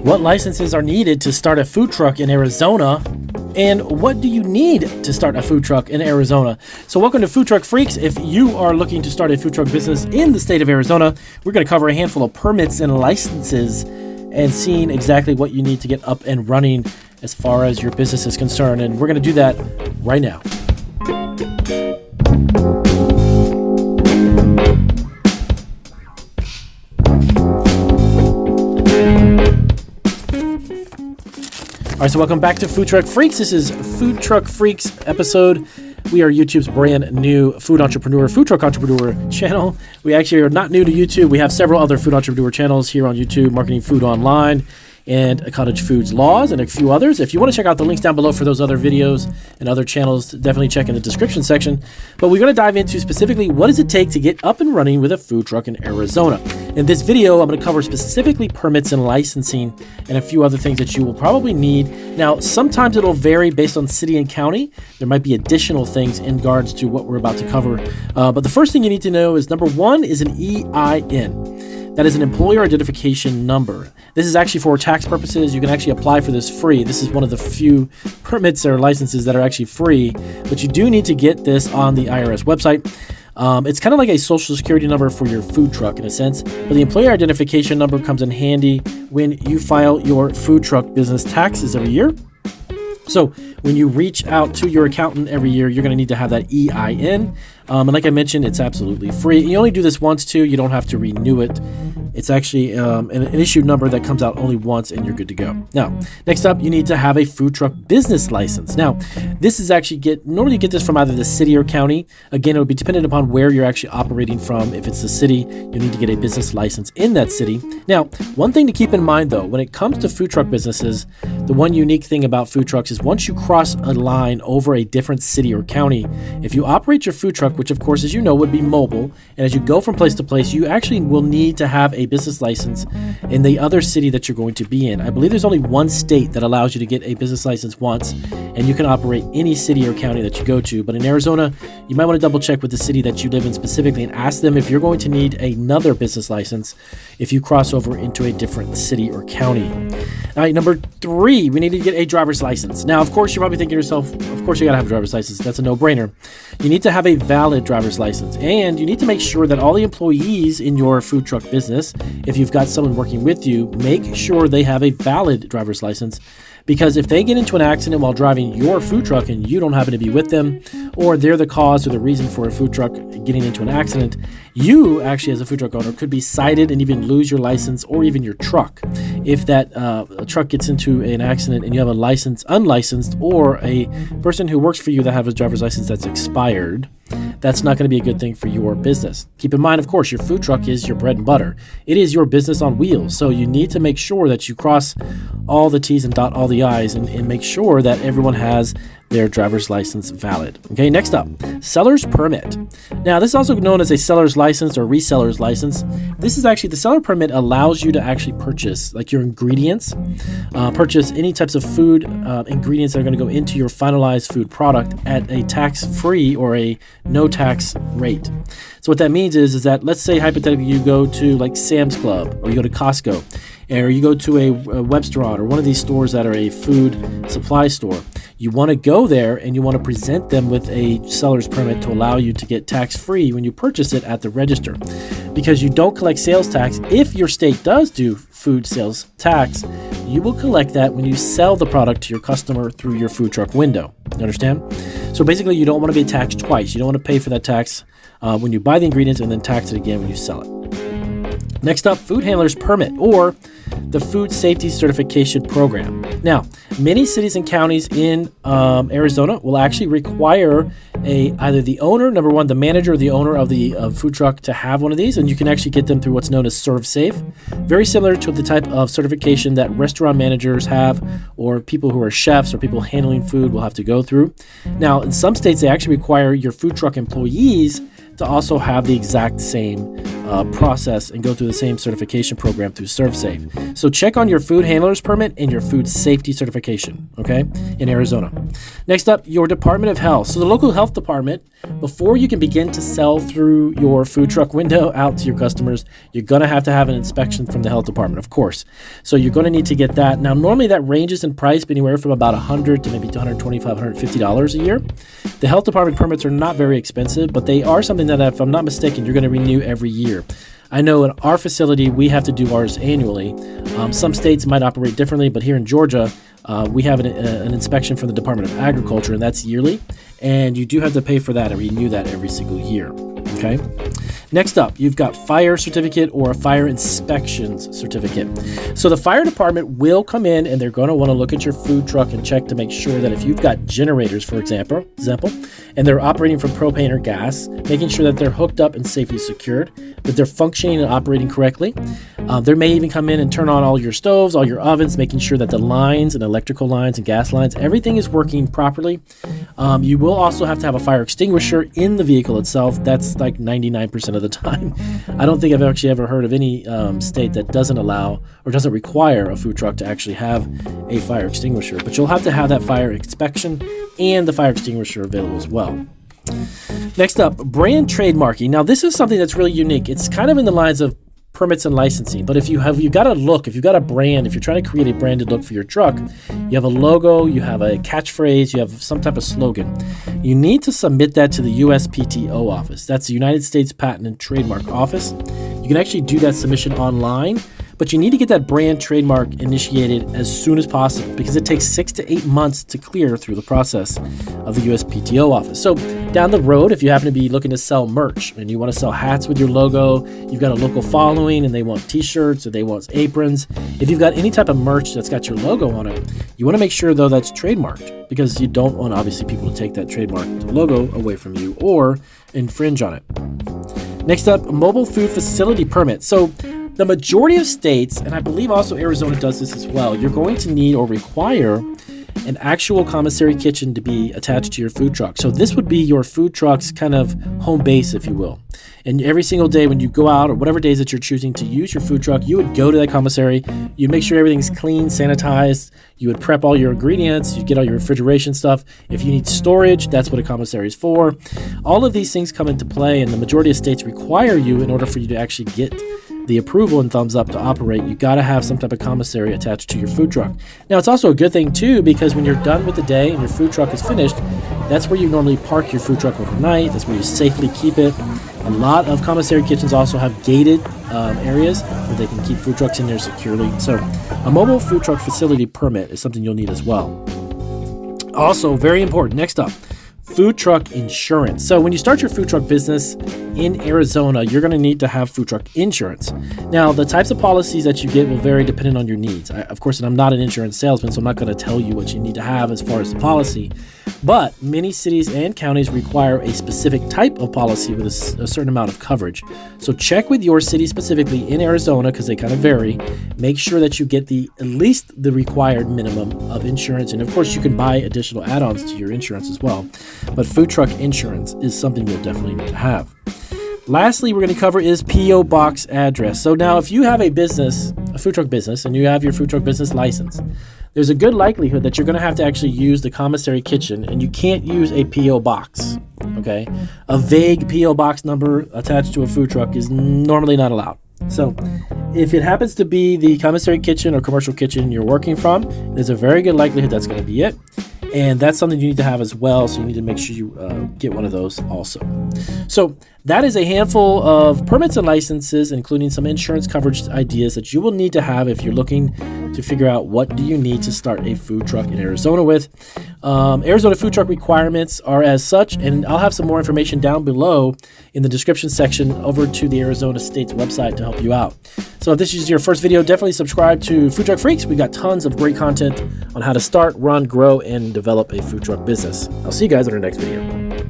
What licenses are needed to start a food truck in Arizona? And what do you need to start a food truck in Arizona? So welcome to Food Truck Freaks. If you are looking to start a food truck business in the state of Arizona, we're going to cover a handful of permits and licenses and seeing exactly what you need to get up and running as far as your business is concerned. And we're going to do that right now. All right, so welcome back to Food Truck Freaks. This is Food Truck Freaks episode. We are YouTube's brand new food truck entrepreneur channel. We actually are not new to YouTube. We have several other food entrepreneur channels here on YouTube, Marketing Food Online, and Cottage Foods Laws, and a few others. If you want to check out the links down below for those other videos and other channels, definitely check in the description section. But we're going to dive into specifically what does it take to get up and running with a food truck in Arizona. In this video, I'm going to cover specifically permits and licensing and a few other things that you will probably need. Now, sometimes it'll vary based on city and county. There might be additional things in regards to what we're about to cover. But the first thing you need to know is number one is an EIN. That is an employer identification number. This is actually for tax purposes. You can actually apply for this free. This is one of the few permits or licenses that are actually free, but you do need to get this on the IRS website. It's kind of like a social security number for your food truck in a sense, but the employer identification number comes in handy when you file your food truck business taxes every year. So when you reach out to your accountant every year, you're going to need to have that EIN. And like I mentioned, it's absolutely free. You only do this once too. You don't have to renew it. It's actually an issued number that comes out only once and you're good to go. Now, next up, you need to have a food truck business license. Now, this is actually normally you get this from either the city or county. Again, it would be dependent upon where you're actually operating from. If it's the city, you need to get a business license in that city. Now, one thing to keep in mind though, when it comes to food truck businesses, the one unique thing about food trucks is once you cross a line over a different city or county, if you operate your food truck, which of course, as you know, would be mobile, and as you go from place to place, you actually will need to have a business license in the other city that you're going to be in. I believe there's only one state that allows you to get a business license once, and you can operate any city or county that you go to. But in Arizona, you might want to double check with the city that you live in specifically and ask them if you're going to need another business license if you cross over into a different city or county. All right, number three, we need to get a driver's license. Now, of course, you're probably thinking to yourself, of course you got to have a driver's license. That's a no-brainer. You need to have a valid driver's license, and you need to make sure that all the employees in your food truck business, if you've got someone working with you, make sure they have a valid driver's license. Because if they get into an accident while driving your food truck and you don't happen to be with them, or they're the cause or the reason for a food truck getting into an accident, you actually as a food truck owner could be cited and even lose your license or even your truck. If that truck gets into an accident and you have a license unlicensed or a person who works for you that have a driver's license that's expired, that's not going to be a good thing for your business. Keep in mind, of course, your food truck is your bread and butter. It is your business on wheels. So you need to make sure that you cross all the T's and dot all the I's and make sure that everyone has their driver's license valid. Okay, next up, seller's permit. Now, this is also known as a seller's license or reseller's license. This is actually, the seller permit allows you to actually purchase like your ingredients, purchase any types of food ingredients that are going to go into your finalized food product at a tax-free or a no-tax rate. So what that means is that, let's say hypothetically you go to like Sam's Club or you go to Costco or you go to a Webstaurant or one of these stores that are a food supply store. You want to go there and you want to present them with a seller's permit to allow you to get tax-free when you purchase it at the register. Because you don't collect sales tax, if your state does do food sales tax, you will collect that when you sell the product to your customer through your food truck window. You understand? So basically, you don't want to be taxed twice. You don't want to pay for that tax when you buy the ingredients and then tax it again when you sell it. Next up, food handler's permit or the Food Safety Certification Program. Now, many cities and counties in Arizona will actually require either the owner, number one, the manager or the owner of the food truck to have one of these, and you can actually get them through what's known as ServSafe. Very similar to the type of certification that restaurant managers have or people who are chefs or people handling food will have to go through. Now, in some states, they actually require your food truck employees to also have the exact same process and go through the same certification program through ServSafe. So check on your food handler's permit and your food safety certification, okay, in Arizona. Next up, your Department of Health. So the local health department, before you can begin to sell through your food truck window out to your customers, you're going to have an inspection from the health department, of course. So you're going to need to get that. Now, normally that ranges in price anywhere from about $100 to maybe $125, $150 a year. The health department permits are not very expensive, but they are something that, if I'm not mistaken, you're going to renew every year. I know in our facility, we have to do ours annually. Some states might operate differently, but here in Georgia, we have an inspection from the Department of Agriculture, and that's yearly. And you do have to pay for that and renew that every single year. Okay. Next up, you've got fire certificate or a fire inspections certificate. So the fire department will come in and they're going to want to look at your food truck and check to make sure that if you've got generators, for example, and they're operating from propane or gas, making sure that they're hooked up and safely secured, that they're functioning and operating correctly. They may even come in and turn on all your stoves, all your ovens, making sure that the lines and electrical lines and gas lines, everything is working properly. You will also have to have a fire extinguisher in the vehicle itself. That's like 99% of the time. I don't think I've actually ever heard of any state that doesn't allow or doesn't require a food truck to actually have a fire extinguisher. But you'll have to have that fire inspection and the fire extinguisher available as well. Next up, brand trademarking. Now, this is something that's really unique. It's kind of in the lines of permits and licensing, but if you've got a look, if you've got a brand, if you're trying to create a branded look for your truck, you have a logo, you have a catchphrase, you have some type of slogan, you need to submit that to the USPTO office. That's the United States Patent and Trademark Office. You can actually do that submission online, but you need to get that brand trademark initiated as soon as possible because it takes 6 to 8 months to clear through the process of the USPTO office. So down the road, if you happen to be looking to sell merch and you want to sell hats with your logo, you've got a local following and they want t-shirts or they want aprons, if you've got any type of merch that's got your logo on it, you want to make sure though that's trademarked because you don't want obviously people to take that trademarked logo away from you or infringe on it. Next up, mobile food facility permit. So the majority of states, and I believe also Arizona does this as well, you're going to need or require an actual commissary kitchen to be attached to your food truck. So this would be your food truck's kind of home base, if you will. And every single day when you go out or whatever days that you're choosing to use your food truck, you would go to that commissary, you'd make sure everything's clean, sanitized, you would prep all your ingredients, you'd get all your refrigeration stuff. If you need storage, that's what a commissary is for. All of these things come into play, and the majority of states require you, in order for you to actually get the approval and thumbs up to operate, you got to have some type of commissary attached to your food truck. Now, it's also a good thing too, because when you're done with the day and your food truck is finished, that's where you normally park your food truck overnight. That's where you safely keep it. A lot of commissary kitchens also have gated areas where they can keep food trucks in there securely. So a mobile food truck facility permit is something you'll need as well. Also, very important, next up, food truck insurance. So when you start your food truck business in Arizona, you're going to need to have food truck insurance. Now, the types of policies that you get will vary depending on your needs. Of course, I'm not an insurance salesman, so I'm not going to tell you what you need to have as far as the policy. But many cities and counties require a specific type of policy with a certain amount of coverage. So check with your city specifically in Arizona, because they kind of vary. Make sure that you get at least the required minimum of insurance. And of course, you can buy additional add-ons to your insurance as well. But food truck insurance is something you'll definitely need to have. Lastly, we're going to cover is P.O. Box address. So now if you have a business, a food truck business, and you have your food truck business license, there's a good likelihood that you're going to have to actually use the commissary kitchen, and you can't use a P.O. box, okay? A vague P.O. box number attached to a food truck is normally not allowed. So if it happens to be the commissary kitchen or commercial kitchen you're working from, there's a very good likelihood that's going to be it. And that's something you need to have as well, so you need to make sure you get one of those also. So that is a handful of permits and licenses, including some insurance coverage ideas that you will need to have if you're looking to figure out what do you need to start a food truck in Arizona with. Arizona food truck requirements are as such, and I'll have some more information down below in the description section over to the Arizona State's website to help you out. So if this is your first video, definitely subscribe to Food Truck Freaks. We got tons of great content on how to start, run, grow, and develop a food truck business. I'll see you guys in our next video.